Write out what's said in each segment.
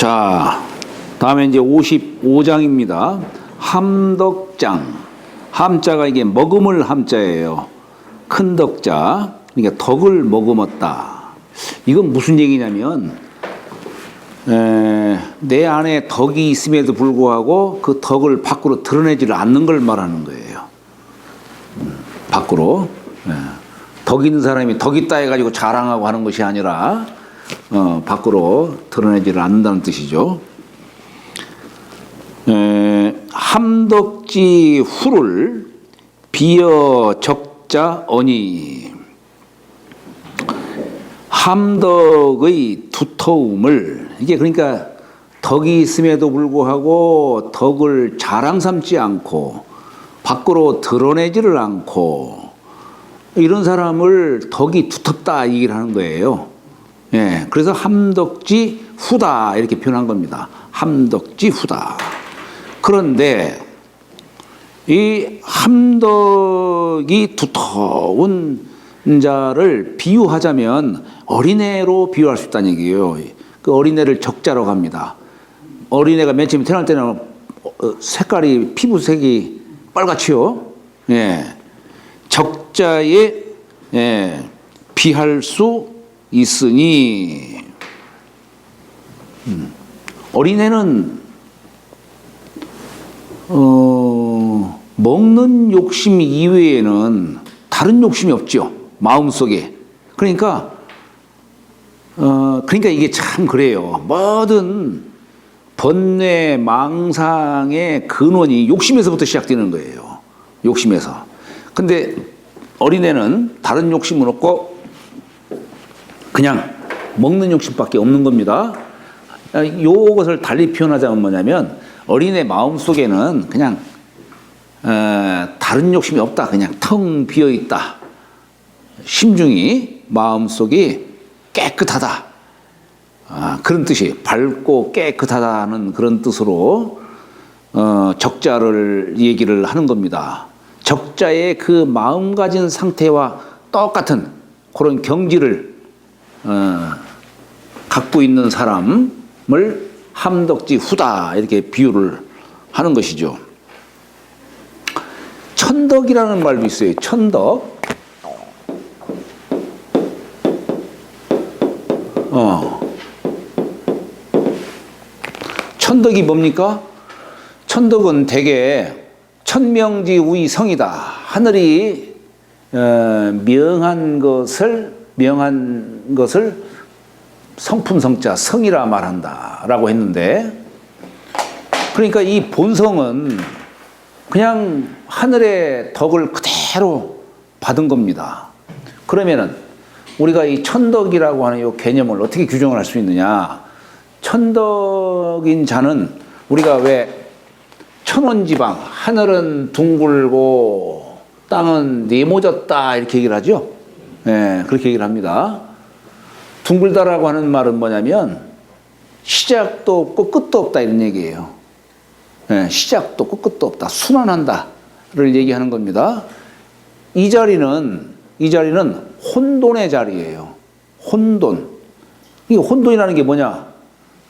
자, 다음에 이제 55장입니다. 함덕장. 함자가 이게 먹음을 함자예요. 큰 덕자. 그러니까 덕을 머금었다. 이건 무슨 얘기냐면, 내 안에 덕이 있음에도 불구하고 그 덕을 밖으로 드러내지를 않는 걸 말하는 거예요. 밖으로. 덕 있는 사람이 덕 있다 해가지고 자랑하고 하는 것이 아니라, 밖으로 드러내지를 않는다는 뜻이죠. 함덕지 후를 비어 적자 어니. 함덕의 두터움을, 이게 그러니까 덕이 있음에도 불구하고 덕을 자랑 삼지 않고 밖으로 드러내지를 않고 이런 사람을 덕이 두텁다 이 얘기를 하는 거예요. 예, 그래서 함덕지 후다 이렇게 표현한 겁니다. 함덕지 후다. 그런데 이 함덕이 두터운 자를 비유하자면 어린애로 비유할 수 있다는 얘기예요. 그 어린애를 적자로 갑니다. 어린애가 맨 처음에 태어날 때는 색깔이 피부색이 빨갛지요. 예, 적자에 비할 수 있으니 어린애는 먹는 욕심 이외에는 다른 욕심이 없죠. 마음속에. 그러니까 이게 참 그래요. 모든 번뇌 망상의 근원이 욕심에서부터 시작되는 거예요. 욕심에서. 근데 어린애는 다른 욕심은 없고 그냥 먹는 욕심밖에 없는 겁니다. 이것을 달리 표현하자면 뭐냐면 어린애 마음속에는 그냥 다른 욕심이 없다. 그냥 텅 비어있다. 심중이 마음속이 깨끗하다. 그런 뜻이 밝고 깨끗하다는 그런 뜻으로 적자를 얘기를 하는 겁니다. 적자의 그 마음 가진 상태와 똑같은 그런 경지를 갖고 있는 사람을 함덕지 후다 이렇게 비유를 하는 것이죠. 천덕이라는 말도 있어요. 천덕. 천덕이 뭡니까? 천덕은 대개 천명지 우이 성이다. 하늘이 명한 것을 성품성자 성이라 말한다라고 했는데, 그러니까 이 본성은 그냥 하늘의 덕을 그대로 받은 겁니다. 그러면은 우리가 이 천덕이라고 하는 이 개념을 어떻게 규정을 할 수 있느냐? 천덕인 자는 우리가 왜 천원지방, 하늘은 둥글고 땅은 네모졌다 이렇게 얘기를 하죠. 네, 그렇게 얘기를 합니다. 둥글다라고 하는 말은 뭐냐면 시작도 없고 끝도 없다 이런 얘기예요. 네, 시작도 없고 끝도 없다. 순환한다를 얘기하는 겁니다. 이 자리는 혼돈의 자리예요. 혼돈. 이 혼돈이라는 게 뭐냐?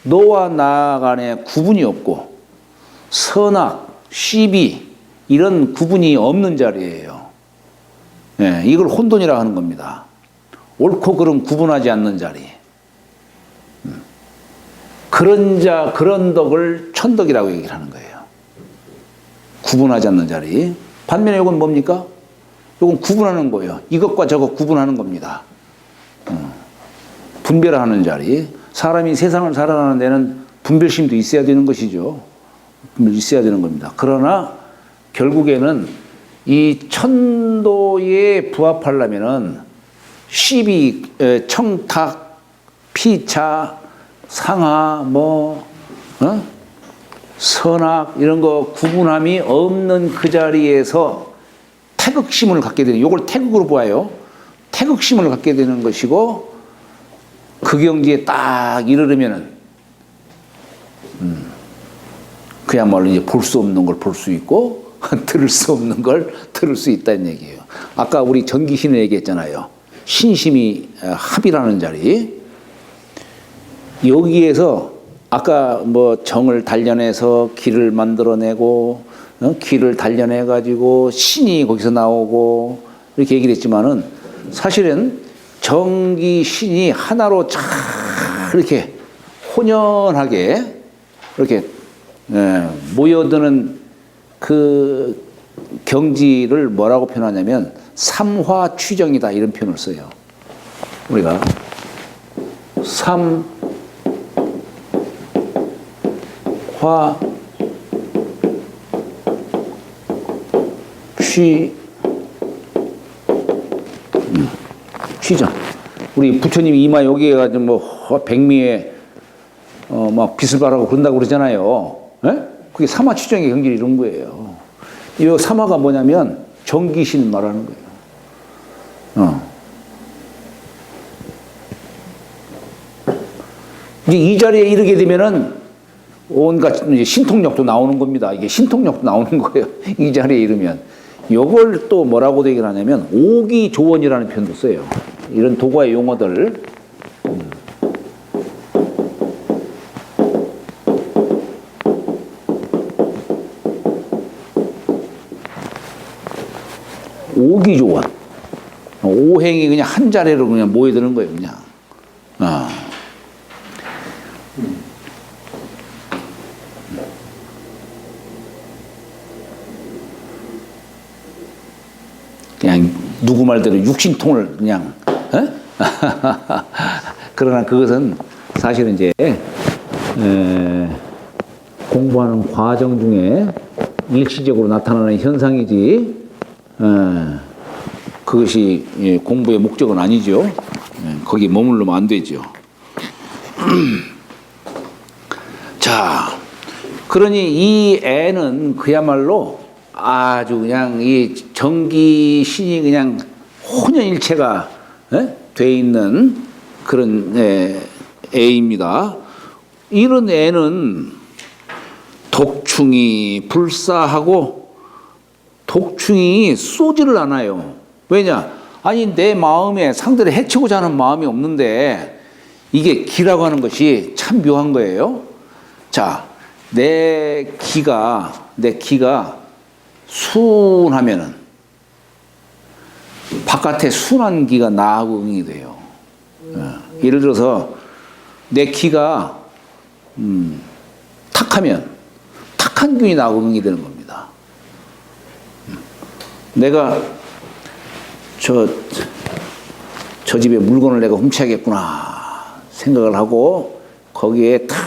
너와 나 간에 구분이 없고 선악, 시비 이런 구분이 없는 자리예요. 네, 이걸 혼돈이라고 하는 겁니다. 옳고 그름 구분하지 않는 자리. 그런 자, 그런 덕을 천덕이라고 얘기를 하는 거예요. 구분하지 않는 자리. 반면에 이건 뭡니까? 이건 구분하는 거예요. 이것과 저것 구분하는 겁니다. 분별하는 자리. 사람이 세상을 살아가는 데는 분별심도 있어야 되는 것이죠. 있어야 되는 겁니다. 그러나 결국에는 이 천도에 부합하려면은 시비, 청탁, 피차, 상하, 선악 이런 거 구분함이 없는 그 자리에서 태극심을 갖게 되는, 이걸 태극으로 보아요. 태극심을 갖게 되는 것이고, 그 경지에 딱 이르르면은 그야말로 이제 볼 수 없는 걸 볼 수 있고 들을 수 없는 걸 들을 수 있다는 얘기예요. 아까 우리 전기신을 얘기했잖아요. 신심이 합이라는 자리. 여기에서 아까 뭐 정을 단련해서 기를 만들어내고 기를 단련해 가지고 신이 거기서 나오고 이렇게 얘기를 했지만은 사실은 정기 신이 하나로 잘 이렇게 혼연하게 이렇게 모여드는 그 경지를 뭐라고 표현하냐면 삼화취정이다 이런 표현을 써요. 우리가 취정. 우리 부처님이 이마 여기에 가지고 뭐 백미에 막 빛을 발하고 그런다고 그러잖아요. 예? 그게 삼화취정의 경지를 이룬 거예요. 이 삼화가 뭐냐면 정기신 말하는 거예요. 이제 이 자리에 이르게 되면은 온갖 이제 신통력도 나오는 겁니다. 이게 신통력도 나오는 거예요. 이 자리에 이르면. 요걸 또 뭐라고 얘기를 하냐면 오기조원이라는 표현도 써요. 이런 도가의 용어들. 오기조원. 오행이 그냥 한 자리로 그냥 모여드는 거예요, 그냥. 그냥 누구 말대로 육신통을 그냥 그러나 그것은 사실은 이제 공부하는 과정 중에 일시적으로 나타나는 현상이지 그것이 공부의 목적은 아니죠. 거기에 머물르면 안 되죠. 자, 그러니 이 애는 그야말로 아주 그냥 이 정기신이 그냥 혼연일체가 돼 있는 그런 애입니다. 이런 애는 독충이 불사하고 독충이 쏘지를 않아요. 왜냐? 아니 내 마음에 상대를 해치고자 하는 마음이 없는데 이게 기라고 하는 것이 참 묘한 거예요. 자, 내 기가 순하면은 바깥에 순한 기가 나하고 응이 돼요. 예를 들어서 내 기가 탁하면 탁한 균이 나하고 응이 되는 겁니다. 내가 저 집에 물건을 내가 훔쳐야겠구나 생각을 하고 거기에 탁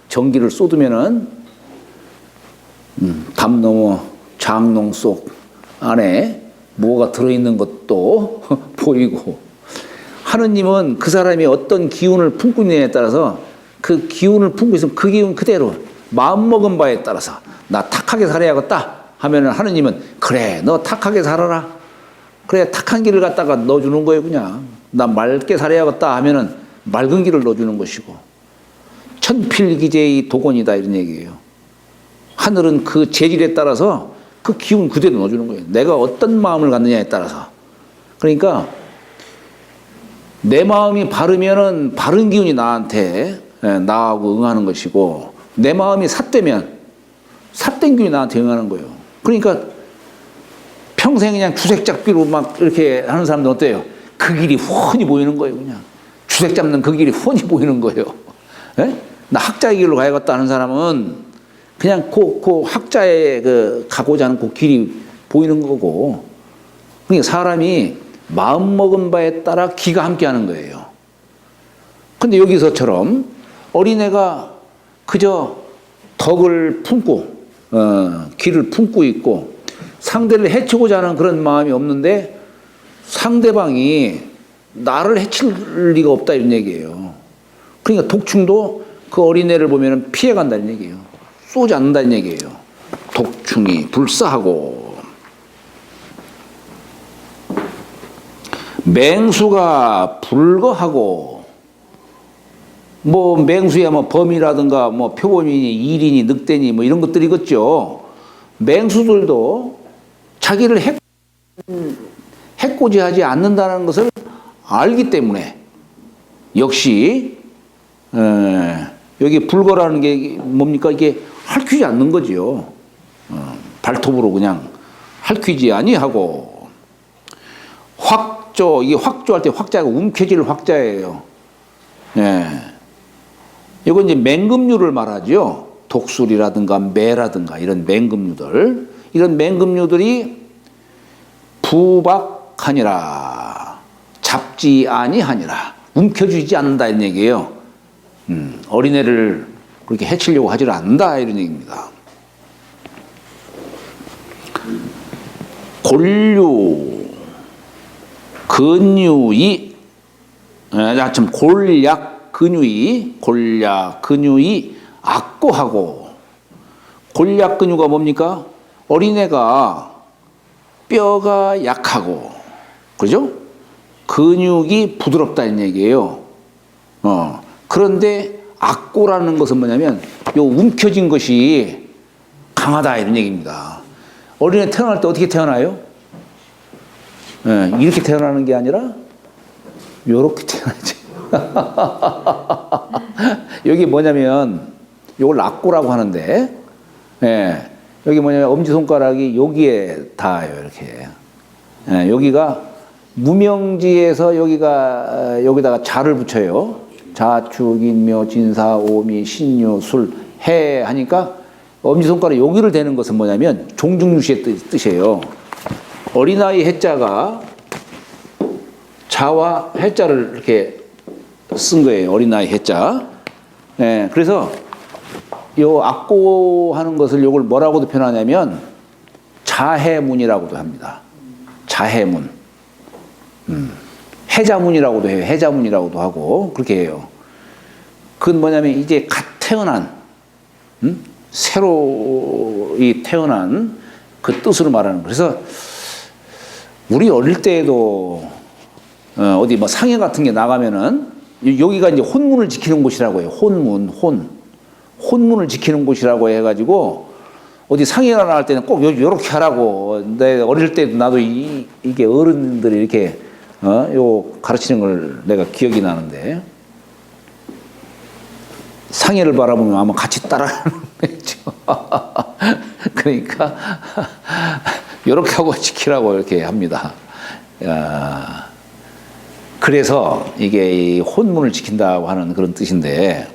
전기를 쏟으면은 담 넘어 장롱 속 안에 뭐가 들어있는 것도 보이고 하느님은 그 사람이 어떤 기운을 품고 있느냐에 따라서 그 기운을 품고 있으면 그 기운 그대로 마음먹은 바에 따라서 나 탁하게 살아야겠다 하면은 하느님은 그래 너 탁하게 살아라 그래 탁한 길을 갖다가 넣어주는 거예요. 그냥 나 맑게 살아야겠다 하면은 맑은 길을 넣어주는 것이고 천필기재의 도건이다 이런 얘기예요. 하늘은 그 재질에 따라서 그 기운 그대로 넣어주는 거예요. 내가 어떤 마음을 갖느냐에 따라서. 그러니까 내 마음이 바르면은 바른 기운이 나한테 나하고 응하는 것이고 내 마음이 삿되면 삿된 기운이 나한테 응하는 거예요. 그러니까 평생 그냥 주색 잡기로 막 이렇게 하는 사람들 어때요? 그 길이 훤히 보이는 거예요. 그냥 주색 잡는 그 길이 훤히 보이는 거예요. 나 학자의 길로 가야겠다 하는 사람은 그냥 그 학자의 가고자 하는 그 길이 보이는 거고. 그러니까 사람이 마음먹은 바에 따라 기가 함께 하는 거예요. 근데 여기서처럼 어린애가 그저 덕을 품고, 기를 품고 있고, 상대를 해치고자 하는 그런 마음이 없는데 상대방이 나를 해칠 리가 없다 이런 얘기예요. 그러니까 독충도 그 어린애를 보면 피해간다는 얘기예요. 쏘지 않는다는 얘기예요. 독충이 불사하고 맹수가 불거하고 뭐 맹수야 뭐 범이라든가 뭐 표범이니 일이니 늑대니 뭐 이런 것들이겠죠. 맹수들도 자기를 해코지하지 않는다는 것을 알기 때문에 역시 여기 불거라는 게 뭡니까? 이게 핥히지 않는 거지요. 발톱으로 그냥 핥히지 아니하고. 확조, 이게 확조할 때 확자가 움켜질 확자예요. 예. 이건 이제 맹금류를 말하죠. 독수리라든가 매라든가 이런 맹금류들. 이런 맹금류들이 부박하니라. 잡지 아니하니라. 움켜쥐지 않는다 이런 얘기예요. 어린애를 그렇게 해치려고 하지를 않는다 이런 얘기입니다. 골류, 근유이, 참 골약, 근유이, 골약, 근유이 악고하고. 골약, 근유가 뭡니까? 어린애가 뼈가 약하고, 그죠? 근육이 부드럽다 는 얘기예요. 그런데 악고라는 것은 뭐냐면 요 움켜진 것이 강하다 이런 얘기입니다. 어린애 태어날 때 어떻게 태어나요? 이렇게 태어나는 게 아니라 요렇게 태어나지. 여기 뭐냐면 요걸 악고라고 하는데, 여기 뭐냐면 엄지손가락이 여기에 닿아요. 이렇게. 여기가 무명지에서 여기다가 자를 붙여요. 자축, 인묘, 진사, 오미, 신유, 술, 해 하니까 엄지손가락 여기를 대는 것은 뭐냐면 종중유시의 뜻이에요. 어린아이 해자가 자와 해자를 이렇게 쓴 거예요. 어린아이 해자. 그래서 요 악고 하는 것을 요걸 뭐라고도 표현하냐면 자해문이라고도 합니다. 자해문. 해자문이라고도 해요. 해자문이라고도 하고 그렇게 해요. 그건 뭐냐면 이제 갓 태어난, 새로 태어난 그 뜻으로 말하는 거예요. 그래서 우리 어릴 때에도 어디 뭐 상해 같은 게 나가면은 여기가 이제 혼문을 지키는 곳이라고 해요. 혼문을 지키는 곳이라고 해가지고 어디 상해가 나갈 때는 꼭 요렇게 하라고. 내 어릴 때도 나도 이게 어른들이 이렇게 요 가르치는 걸 내가 기억이 나는데, 상해를 바라보면 아마 같이 따라가는 거죠. 그러니까 요렇게 하고 지키라고 이렇게 합니다. 그래서 이게 혼문을 지킨다고 하는 그런 뜻인데,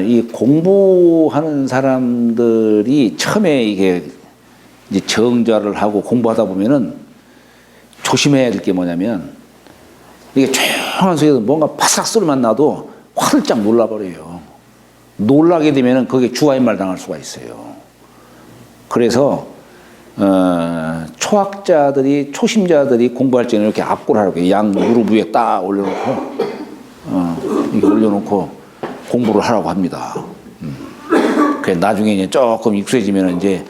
이 공부하는 사람들이 처음에 이게 이제 정자를 하고 공부하다 보면은 조심해야 될 게 뭐냐면, 이게 조용한 속에서 뭔가 바삭 소리만 나도 화들짝 놀라버려요. 놀라게 되면은 거기에 주가인말 당할 수가 있어요. 그래서 초심자들이 공부할 때는 이렇게 앞골 하라고 해요. 양 무릎 위에 딱 올려놓고 이렇게 올려놓고 공부를 하라고 합니다. 그래 나중에 이제 조금 익숙해지면 이제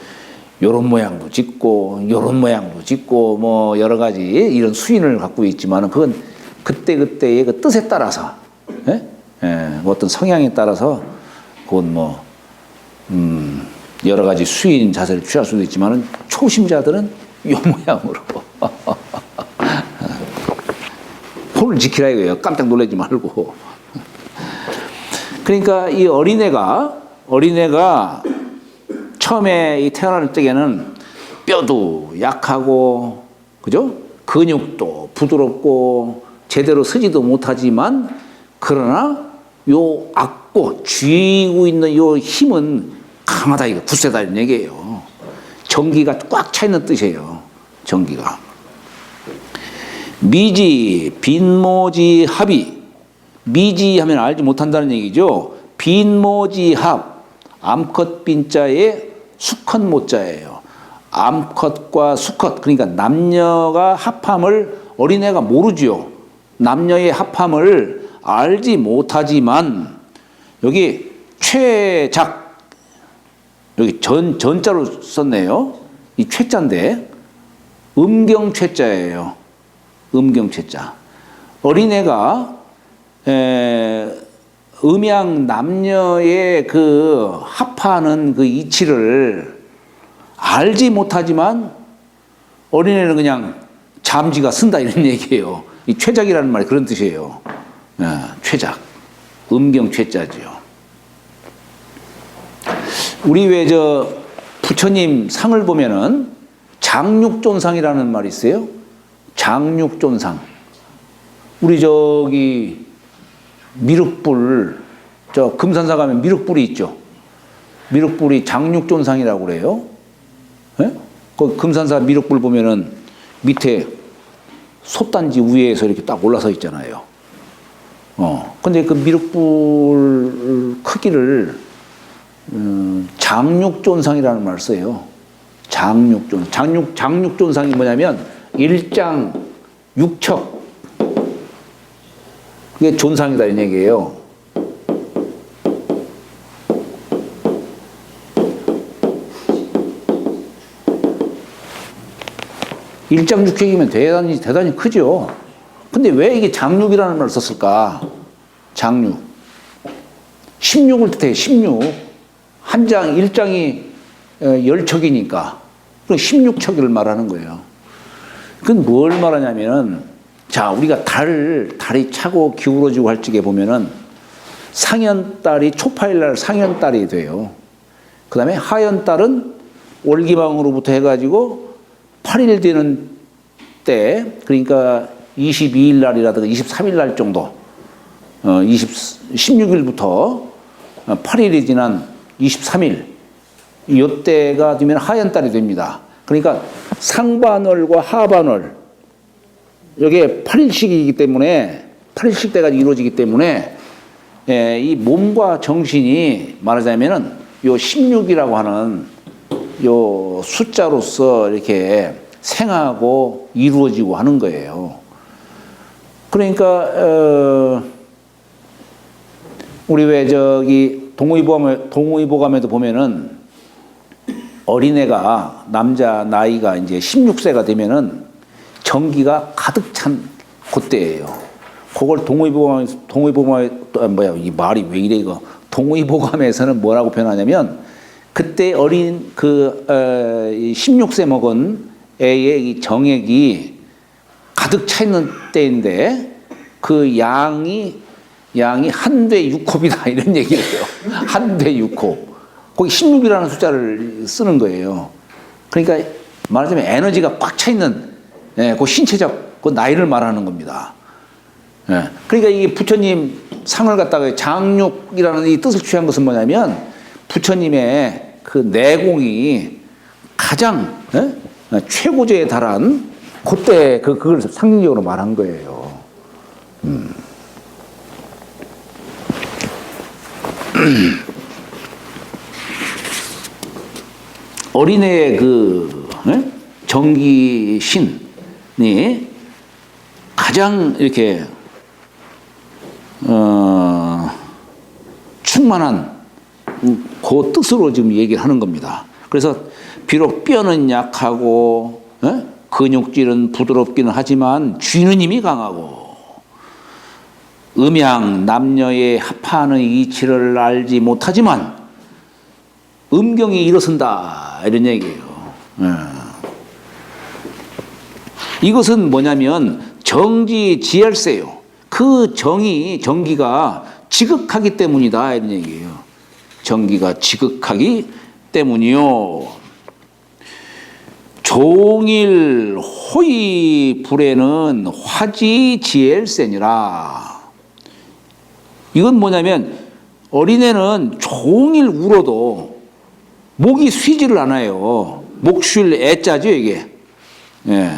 요런 모양도 짓고 요런 모양도 짓고 뭐 여러 가지 이런 수인을 갖고 있지만은 그건 그때그때의 그 뜻에 따라서, 어떤 성향에 따라서 그건 뭐 여러 가지 수인 자세를 취할 수도 있지만은 초심자들은 요 모양으로 혼을 지키라 이거예요. 깜짝 놀라지 말고. 그러니까 이 어린애가 처음에 이 태어날 때에는 뼈도 약하고, 그죠? 근육도 부드럽고 제대로 서지도 못하지만, 그러나 요 악고 쥐고 있는 요 힘은 강하다, 이거 굳세다 이런 얘기예요. 정기가 꽉 차 있는 뜻이에요. 정기가. 미지 빈모지 합이, 미지 하면 알지 못한다는 얘기죠. 빈모지 합, 암컷 빈자에 수컷 모자예요. 암컷과 수컷, 그러니까 남녀가 합함을 어린애가 모르죠. 남녀의 합함을 알지 못하지만, 여기 최작, 여기 전자로 썼네요. 이 최자인데 음경최자예요. 음경최자. 어린애가 음양 남녀의 그 합하는 그 이치를 알지 못하지만 어린애는 그냥 잠지가 쓴다 이런 얘기예요. 이 최작이라는 말이 그런 뜻이에요. 최작. 음경 최자지요. 우리 왜 부처님 상을 보면은 장육존상이라는 말이 있어요. 장육존상. 우리 미륵불, 금산사 가면 미륵불이 있죠. 미륵불이 장육존상이라고 그래요. 예? 그 금산사 미륵불 보면은 밑에 솥단지 위에서 이렇게 딱 올라서 있잖아요. 근데 그 미륵불 크기를 장육존상이라는 말을 써요. 장육존상이 뭐냐면 일장 육척. 그게 존상이다 이런 얘기예요. 일장육척이면 대단히 크죠. 근데 왜 이게 장육이라는 말을 썼을까? 장육. 16을 뜻해, 16. 한 장, 1장이 10척이니까. 16척을 말하는 거예요. 그건 뭘 말하냐면은, 자, 우리가 달이 차고 기울어지고 할 적에 보면은 상현달이 초파일날 상현달이 돼요. 그 다음에 하현달은 월기방으로부터 해가지고 8일 되는 때, 그러니까 22일 날이라든가 23일 날 정도, 16일부터 8일이 지난 23일, 이때가 되면 하현달이 됩니다. 그러니까 상반월과 하반월, 이게 8일씩이기 때문에, 8일씩 때가 이루어지기 때문에, 이 몸과 정신이 말하자면은 요 16이라고 하는 요 숫자로서 이렇게 생하고 이루어지고 하는 거예요. 그러니까 우리 왜 동의보감에도 보면은 어린애가 남자 나이가 이제 16세가 되면은 정기가 가득 찬 그때예요. 그걸 이 말이 왜 이래 이거. 동의보감에서는 뭐라고 표현하냐면 그때 어린 16세 먹은 애의 이 정액이 가득 차 있는 때인데 그 양이 한대 6홉이다 이런 얘기를 해요. 한대 6홉. 거기 16이라는 숫자를 쓰는 거예요. 그러니까 말하자면 에너지가 꽉 차 있는 그 신체적 그 나이를 말하는 겁니다. 그러니까 이게 부처님 상을 갖다가 장육이라는 이 뜻을 취한 것은 뭐냐면 부처님의 그 내공이 가장 최고조에 달한 그때 그걸 상징적으로 말한 거예요. 어린애의 정기신이 가장 이렇게 충만한 그 뜻으로 지금 얘기를 하는 겁니다. 그래서 비록 뼈는 약하고 근육질은 부드럽기는 하지만 쥐는 힘이 강하고 음양 남녀의 합하는 이치를 알지 못하지만 음경이 일어선다 이런 얘기예요. 이것은 뭐냐면 정지지열세요. 그 정기가 지극하기 때문이다 이런 얘기예요. 정기가 지극하기 때문이요. 종일 호의 불에는 화지지엘세니라. 이건 뭐냐면 어린애는 종일 울어도 목이 쉬지를 않아요. 목 쉴 애자죠 이게. 예.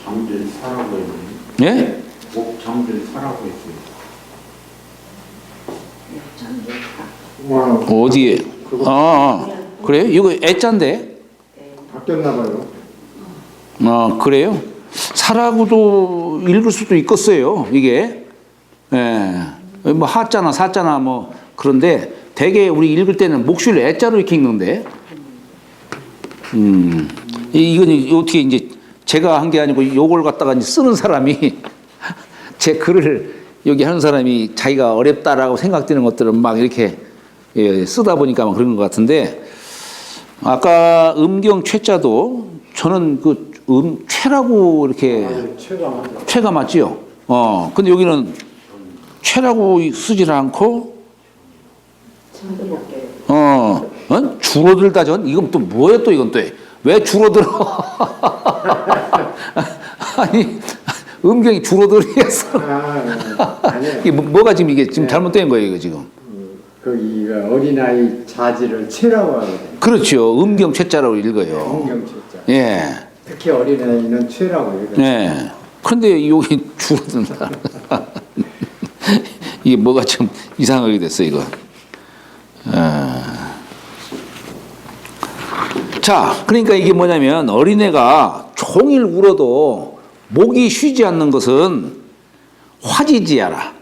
장들 사라고 했어요. 예? 목 장들 사라고 했어요. 어디에? 그래요? 이거 애자인데? 바뀌었나 봐요. 그래요? 사라고도 읽을 수도 있겠어요 이게. 예. 뭐 하자나 사자나 뭐 그런데 대개 우리 읽을 때는 목줄 애자로 이렇게 읽는데. 이건 어떻게 이제 제가 한 게 아니고 요걸 갖다가 이제 쓰는 사람이 제 글을 여기 하는 사람이 자기가 어렵다라고 생각되는 것들은 막 이렇게 쓰다 보니까 막 그런 것 같은데 아까 음경 최자도 저는 그 최라고 이렇게 최가 맞지요. 근데 여기는 채라고 쓰질 않고 줄어들다 전 이건 또 뭐예요 또 이건 또 왜 줄어들어? 아니 음경이 줄어들겠어. 아니요. 이게 뭐가 지금 이게 지금 잘못된 거예요 이거 지금. 거기가 어린아이 자질을 채라고 하거든요. 그렇죠. 음경 채자라고 읽어요. 음경채자. 예. 특히 어린아이는 채라고 읽어요. 예. 그런데 여기 줄어든다. 이게 뭐가 좀 이상하게 됐어 이거. 자, 그러니까 이게 뭐냐면 어린애가 종일 울어도 목이 쉬지 않는 것은 화지지야라.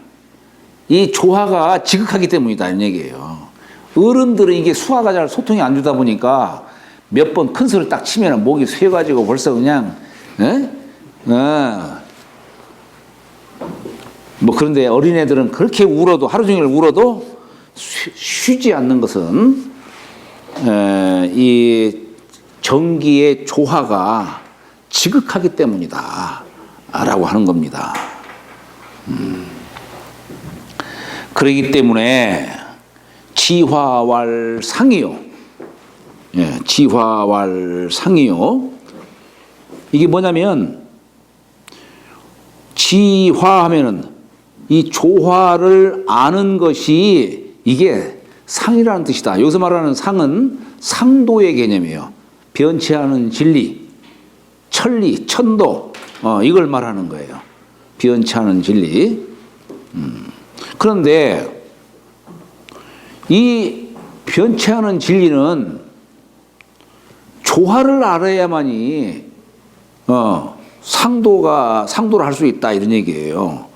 이 조화가 지극하기 때문이다 이런 얘기예요. 어른들은 이게 수화가 잘 소통이 안 되다 보니까 몇 번 큰 소리를 딱 치면 목이 쇠가지고 벌써 그냥 뭐 그런데 어린애들은 그렇게 울어도 하루 종일 울어도 쉬지 않는 것은 이 정기의 조화가 지극하기 때문이다 라고 하는 겁니다. 그렇기 때문에 지화왈상이요. 예, 지화왈상이요. 이게 뭐냐면 지화하면은 이 조화를 아는 것이 이게 상이라는 뜻이다. 여기서 말하는 상은 상도의 개념이에요. 변치 않은 진리, 천리, 천도 이걸 말하는 거예요. 변치 않은 진리. 그런데 이 변치 않은 진리는 조화를 알아야만이 상도를 할 수 있다 이런 얘기예요.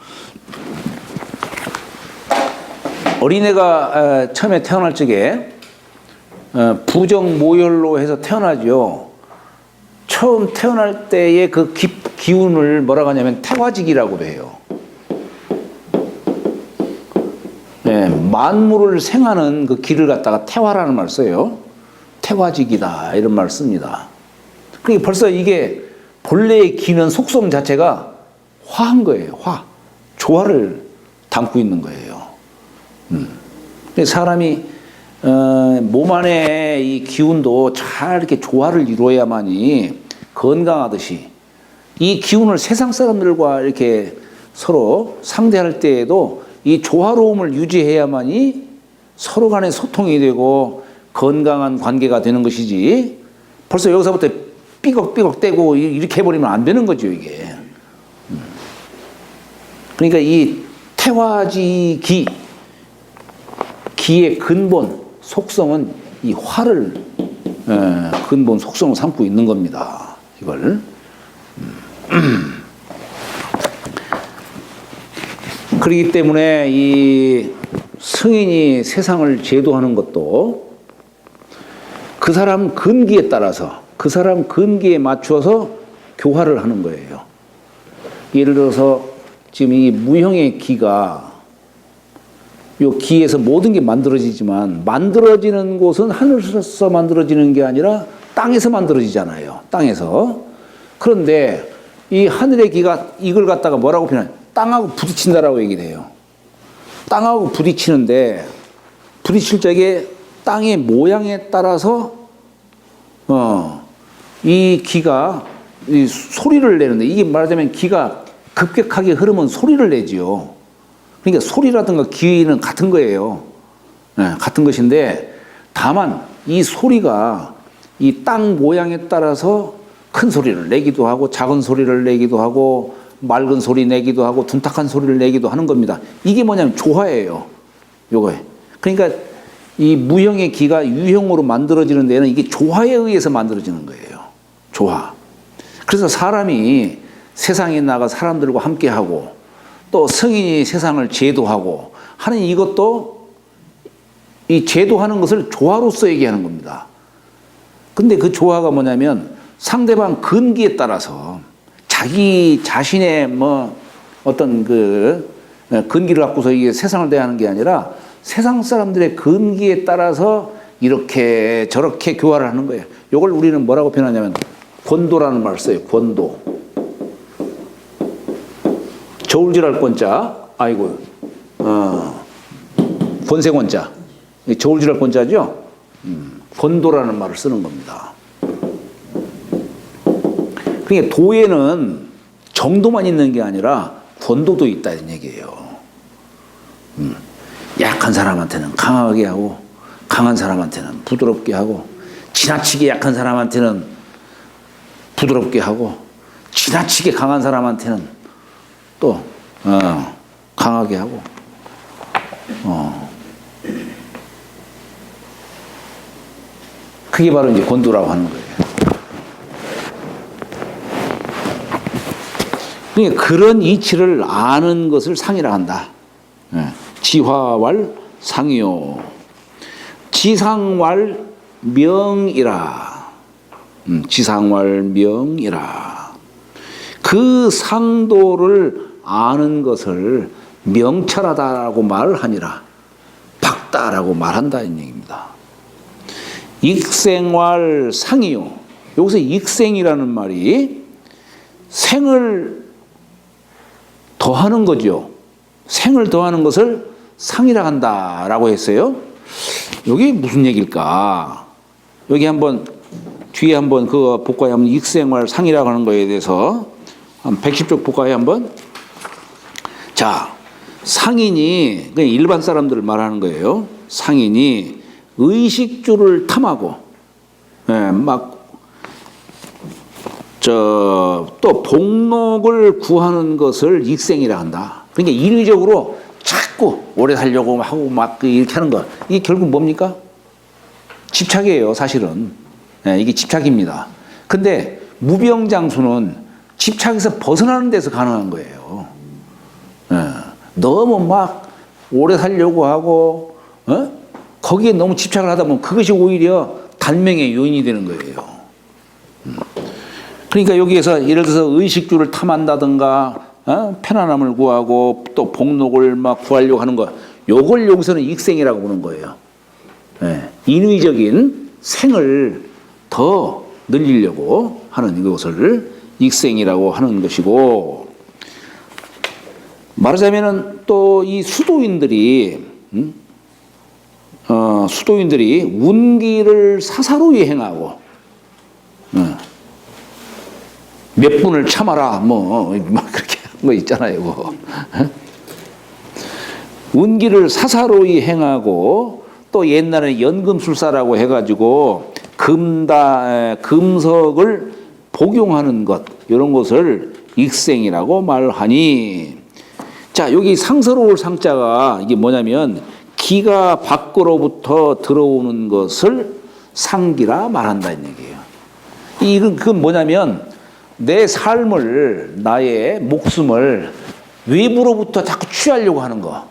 어린애가 처음에 태어날 적에 부정모열로 해서 태어나죠. 처음 태어날 때의 그 기운을 뭐라고 하냐면 태화직이라고도 해요. 네, 만물을 생하는 그 기를 갖다가 태화라는 말을 써요. 태화직이다 이런 말을 씁니다. 그러니까 벌써 이게 본래의 기는 속성 자체가 화한 거예요. 화. 조화를 담고 있는 거예요. 사람이 몸 안에 이 기운도 잘 이렇게 조화를 이루어야만이 건강하듯이 이 기운을 세상 사람들과 이렇게 서로 상대할 때에도 이 조화로움을 유지해야만이 서로 간에 소통이 되고 건강한 관계가 되는 것이지 벌써 여기서부터 삐걱삐걱 떼고 이렇게 해버리면 안 되는 거죠 이게. 그러니까 이 태화지기 기의 근본 속성은 이 화를 근본 속성을 삼고 있는 겁니다. 이걸 그렇기 때문에 이 성인이 세상을 제도하는 것도 그 사람 근기에 따라서 그 사람 근기에 맞춰서 교화를 하는 거예요. 예를 들어서 지금 이 무형의 기가 요 기에서 모든 게 만들어지지만 만들어지는 곳은 하늘에서 만들어지는 게 아니라 땅에서 만들어지잖아요. 땅에서. 그런데 이 하늘의 기가 이걸 갖다가 뭐라고 표현해요? 땅하고 부딪힌다라고 얘기를 해요. 땅하고 부딪히는데 부딪힐 적에 땅의 모양에 따라서 이 기가 이 소리를 내는데 이게 말하자면 기가 급격하게 흐르면 소리를 내지요. 그러니까 소리라든가 기는 같은 거예요. 네, 같은 것인데 다만 이 소리가 이 땅 모양에 따라서 큰 소리를 내기도 하고 작은 소리를 내기도 하고 맑은 소리 내기도 하고 둔탁한 소리를 내기도 하는 겁니다. 이게 뭐냐면 조화예요. 요거에. 그러니까 이 무형의 기가 유형으로 만들어지는 데는 이게 조화에 의해서 만들어지는 거예요. 조화. 그래서 사람이 세상에 나가 사람들과 함께하고 또 성인이 세상을 제도하고 하는 이것도 이 제도하는 것을 조화로서 얘기하는 겁니다. 근데 그 조화가 뭐냐면 상대방 근기에 따라서 자기 자신의 뭐 어떤 그 근기를 갖고서 이게 세상을 대하는 게 아니라 세상 사람들의 근기에 따라서 이렇게 저렇게 교화를 하는 거예요. 이걸 우리는 뭐라고 표현하냐면 권도라는 말을 써요. 권도. 저울질할 권자, 아이고 권세권자, 저울질할 권자죠. 권도라는 말을 쓰는 겁니다. 그러니까 도에는 정도만 있는 게 아니라 권도도 있다 이런 얘기예요. 약한 사람한테는 강하게 하고 강한 사람한테는 부드럽게 하고 지나치게 약한 사람한테는 부드럽게 하고 지나치게 강한 사람한테는 또 강하게 하고 그게 바로 이제 권도라고 하는 거예요. 그러니까 그런 이치를 아는 것을 상이라 한다. 지화왈 상이요. 지상왈 명이라. 지상왈 명이라. 그 상도를 아는 것을 명철하다라고 말을 하니라. 박다라고 말한다 이 얘기입니다. 익생왈 상이요. 여기서 익생이라는 말이 생을 더하는 거죠. 생을 더하는 것을 상이라 한다라고 했어요. 여기 무슨 얘기일까? 여기 한번 뒤에 한번 그거 볼까요? 한번 익생활 상이라고 하는 거에 대해서 한 110쪽 볼까요? 한번. 자, 상인이 그냥 일반 사람들을 말하는 거예요. 상인이 의식주를 탐하고, 또 복록을 구하는 것을 익생이라 한다. 그러니까 인위적으로 자꾸 오래 살려고 하고 막 이렇게 하는 거. 이게 결국 뭡니까? 집착이에요, 사실은. 이게 집착입니다. 근데 무병장수는 집착에서 벗어나는 데서 가능한 거예요. 너무 막 오래 살려고 하고, 거기에 너무 집착을 하다 보면 그것이 오히려 단명의 요인이 되는 거예요. 그러니까 여기에서 예를 들어서 의식주를 탐한다든가, 편안함을 구하고 또 복록을 막 구하려고 하는 거, 요걸 여기서는 익생이라고 보는 거예요. 인위적인 생을 더 늘리려고 하는 이것을 익생이라고 하는 것이고, 말하자면은 또 이 수도인들이 운기를 사사로이 행하고, 몇 분을 참아라 뭐 그렇게 하는 거 있잖아요. 운기를 사사로이 행하고 또 옛날에 연금술사라고 해가지고 금석을 복용하는 것, 이런 것을 익생이라고 말하니, 자, 여기 상서로울 상자가 이게 뭐냐면 기가 밖으로부터 들어오는 것을 상기라 말한다는 얘기예요. 그건 뭐냐면 내 삶을, 나의 목숨을 외부로부터 자꾸 취하려고 하는 거.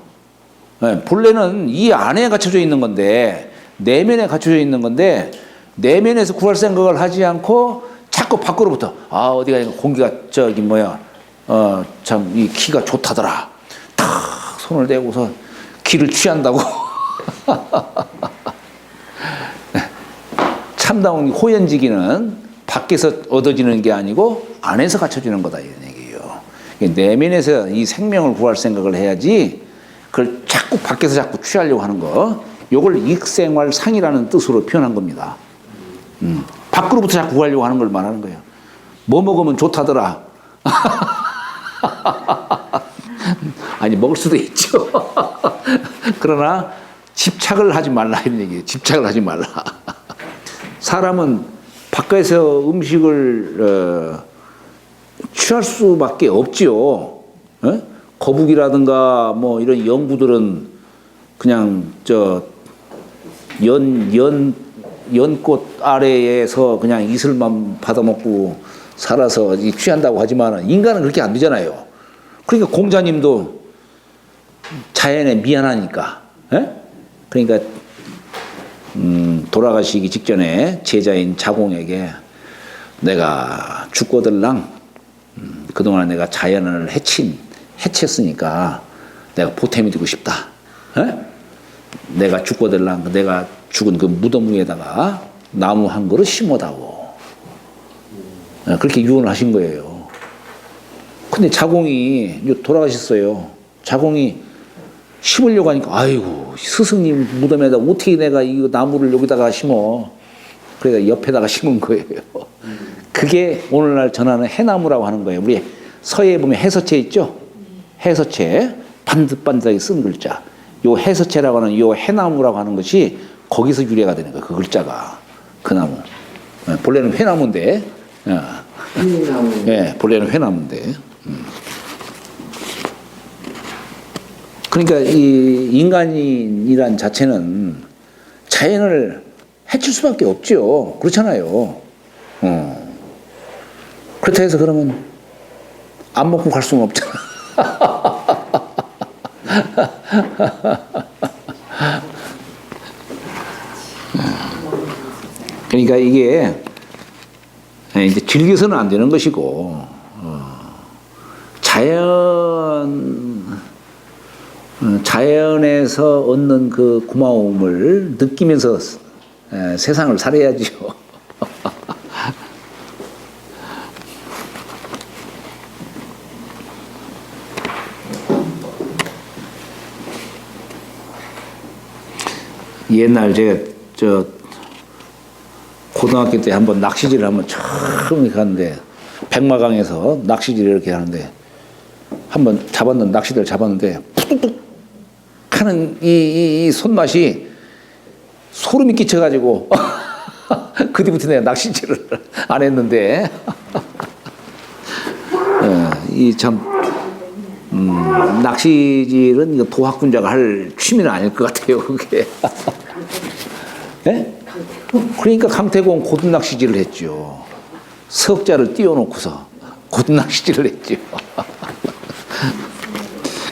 본래는 이 안에 갖춰져 있는 건데, 내면에 갖춰져 있는 건데, 내면에서 구할 생각을 하지 않고 자꾸 밖으로부터, 어디가 공기가 참 이 기가 좋다더라. 탁 손을 대고서 기를 취한다고. 참다운 호연지기는 밖에서 얻어지는 게 아니고 안에서 갖춰지는 거다 이런 얘기예요. 내면에서 이 생명을 구할 생각을 해야지, 그걸 자꾸 밖에서 자꾸 취하려고 하는 거, 요걸 익생활 상이라는 뜻으로 표현한 겁니다. 밖으로부터 자꾸 구하려고 하는 걸 말하는 거예요. 뭐 먹으면 좋다더라. 아니, 먹을 수도 있죠. 그러나 집착을 하지 말라 이런 얘기예요. 집착을 하지 말라. 사람은 밖에서 음식을 취할 수밖에 없지요. 거북이라든가 뭐 이런 영구들은 그냥 연꽃 아래에서 그냥 이슬만 받아먹고 살아서 취한다고 하지만 인간은 그렇게 안 되잖아요. 그러니까 공자님도 자연에 미안하니까, 그러니까 돌아가시기 직전에 제자인 자공에게 내가 죽거들랑 그동안 내가 자연을 해쳤으니까 내가 보탬이 되고 싶다. 내가 죽거들랑 내가 죽은 그 무덤 위에다가 나무 한 그루 심어다오. 그렇게 유언을 하신 거예요. 근데 자공이 돌아가셨어요. 자공이 심으려고 하니까 아이고 스승님 무덤에다 어떻게 내가 이 나무를 여기다가 심어. 그래서 옆에다가 심은 거예요. 그게 오늘날 전하는 해나무라고 하는 거예요. 우리 서예에 보면 해서체 있죠? 해서체 반듯반듯하게 쓴 글자. 요 해서체라고 하는 요 해나무라고 하는 것이 거기서 유래가 되는 거예요. 그 글자가 그 나무. 본래는 회나무인데. 휘나무. 예, 본래는 회나무인데. 그러니까 이 인간이란 자체는 자연을 해칠 수밖에 없죠. 그렇잖아요. 그렇다 해서 그러면 안 먹고 갈 수는 없잖아. 그러니까 이게 이제 즐겨서는 안 되는 것이고 자연에서 얻는 그 고마움을 느끼면서 세상을 살아야지요. 옛날 제가 고등학교 때 한번 낚시질을 한번 처음 갔는데 백마강에서 낚시질을 이렇게 하는데 한번 잡았는 낚시대를 잡았는데 푸뚝뚝 하는 이 손맛이 소름이 끼쳐가지고 그 뒤부터 내가 낚시질을 안 했는데 이 참 낚시질은 이거 도학군자가 할 취미는 아닐 것 같아요. 그게. 네? 그러니까 강태공은 고든낚시질을 했죠. 석자를 띄워놓고서 고든낚시질을 했죠.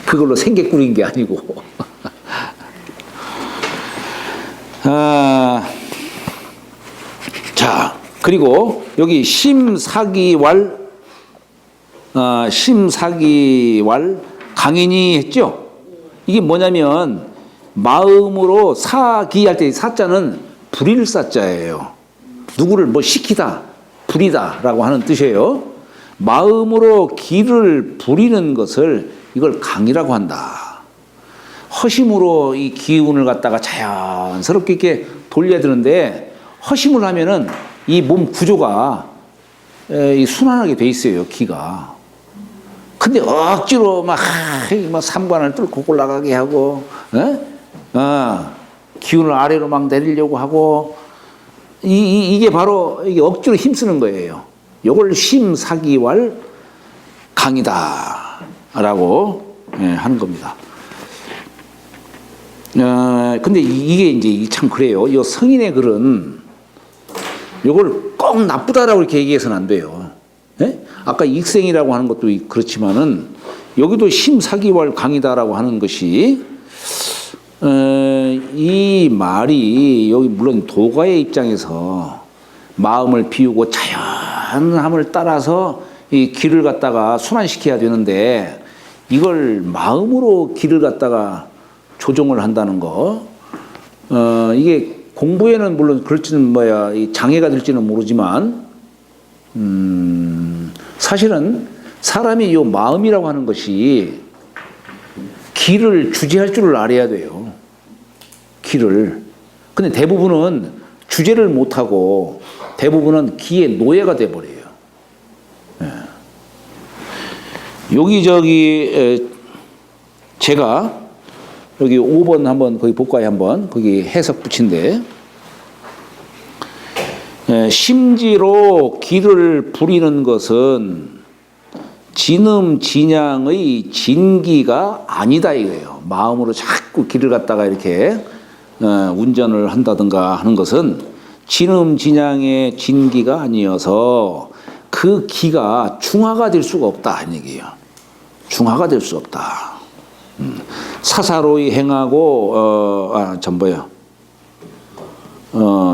그걸로 생계 꾸린 게 아니고. 자, 그리고 여기 심사기왈 강인이 했죠. 이게 뭐냐면 마음으로 사기할 때 사자는 불일 사자예요. 누구를 뭐 시키다, 부리다라고 하는 뜻이에요. 마음으로 기를 부리는 것을 이걸 강이라고 한다. 허심으로 이 기운을 갖다가 자연스럽게 이렇게 돌려야 되는데 허심을 하면은 이 몸 구조가 순환하게 돼 있어요. 기가. 근데 억지로 막 삼관을 뚫고 올라가게 하고, 기운을 아래로 막 내리려고 하고, 이게 바로 이게 억지로 힘쓰는 거예요. 요걸 심사기왈 강이다라고 하는 겁니다. 근데 이게 이제 참 그래요. 요 성인의 글은 요걸 꼭 나쁘다라고 이렇게 얘기해서는 안 돼요. 예? 아까 익생이라고 하는 것도 그렇지만은 여기도 심사기왈 강이다라고 하는 것이 이 말이 여기 물론 도가의 입장에서 마음을 비우고 자연함을 따라서 이 기를 갖다가 순환시켜야 되는데 이걸 마음으로 기를 갖다가 조정을 한다는 거 이게 공부에는 물론 그럴지는 이 장애가 될지는 모르지만 사실은 사람이 요 마음이라고 하는 것이 기를 주재할 줄을 알아야 돼요. 기를. 근데 대부분은 주재를 못하고 대부분은 기의 노예가 돼버려요. 여기 제가 여기 5번 한번 거기 볼까요? 한번 거기 해석 붙인데 심지로 기를 부리는 것은 진음진양의 진기가 아니다 이거예요. 마음으로 자꾸 기를 갖다가 이렇게 운전을 한다든가 하는 것은 진음진양의 진기가 아니어서 그 기가 중화가 될 수가 없다 이 얘기예요. 중화가 될 수 없다. 사사로이 행하고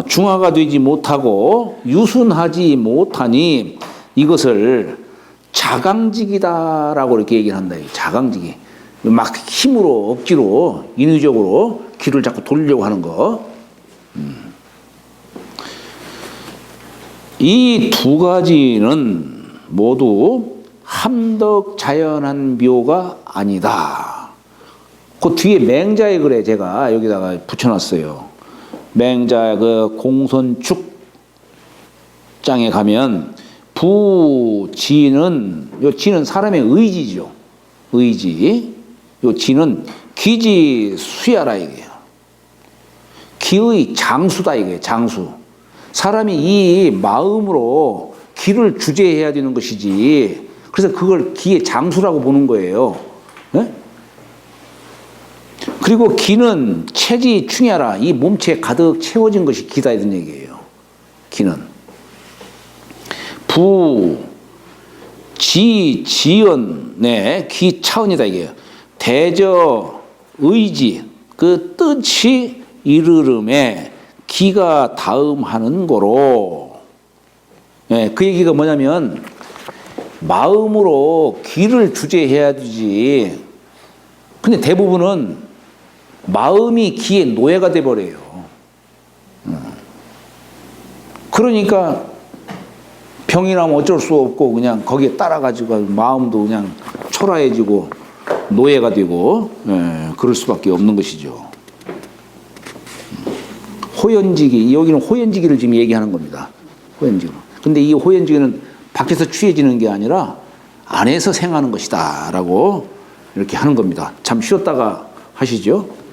중화가 되지 못하고 유순하지 못하니 이것을 자강직이다라고 이렇게 얘기를 한다. 자강직이 막 힘으로 억지로 인위적으로 기를 자꾸 돌리려고 하는 거. 이 두 가지는 모두 함덕 자연한 묘가 아니다. 그 뒤에 맹자에 그래 제가 여기다가 붙여놨어요. 맹자 그 공손축장에 가면 부지는 요 지는 사람의 의지죠. 의지. 요 지는 기지 수야라 이게요. 기의 장수다 이게 장수. 사람이 이 마음으로 기를 주재해야 되는 것이지. 그래서 그걸 기의 장수라고 보는 거예요. 네? 그리고 기는 체지 충야라. 이 몸체에 가득 채워진 것이 기다 이런 얘기예요. 기는. 부, 지, 지연, 네, 기 차원이다 이게요. 대저, 의지, 그 뜻이 이르름에 기가 다음하는 거로. 네, 그 얘기가 뭐냐면 마음으로 기를 주재해야 되지. 근데 대부분은 마음이 기의 노예가 돼버려요. 그러니까 병이 나면 어쩔 수 없고 그냥 거기에 따라가지고 마음도 그냥 초라해지고 노예가 되고 그럴 수밖에 없는 것이죠. 호연지기, 여기는 호연지기를 지금 얘기하는 겁니다. 호연지기로. 근데 이 호연지기는 밖에서 취해지는 게 아니라 안에서 생하는 것이다 라고 이렇게 하는 겁니다. 잠 쉬었다가 하시죠.